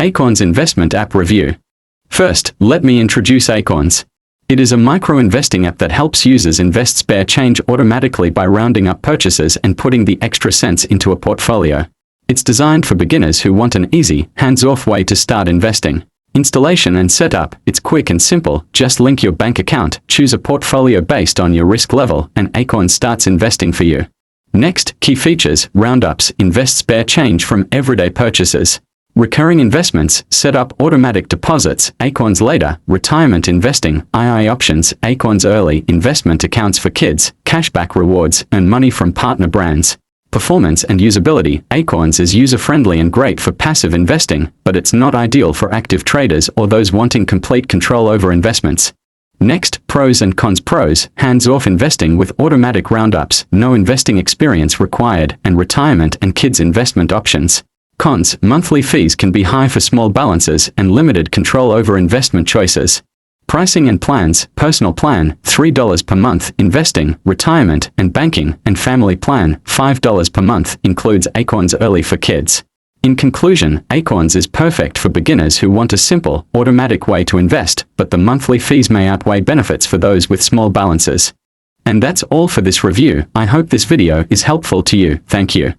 Acorns Investment App Review. First, let me introduce Acorns. It is a micro-investing app that helps users invest spare change automatically by rounding up purchases and putting the extra cents into a portfolio. It's designed for beginners who want an easy, hands-off way to start investing. Installation and setup, it's quick and simple. Just link your bank account, choose a portfolio based on your risk level, and Acorns starts investing for you. Next, key features: roundups, invest spare change from everyday purchases. Recurring investments, set up automatic deposits. Acorns Later, retirement investing, II options. Acorns Early, investment accounts for kids. Cashback rewards, earn money from partner brands. Performance and usability. Acorns is user-friendly and great for passive investing, but it's not ideal for active traders or those wanting complete control over investments. Next, pros and cons. Pros: hands-off investing with automatic roundups, no investing experience required, and retirement and kids investment options. Cons: monthly fees can be high for small balances and limited control over investment choices. Pricing and plans: personal plan, $3 per month, investing, retirement, and banking, and family plan, $5 per month, includes Acorns Early for kids. In conclusion, Acorns is perfect for beginners who want a simple, automatic way to invest, but the monthly fees may outweigh benefits for those with small balances. And that's all for this review. I hope this video is helpful to you. Thank you.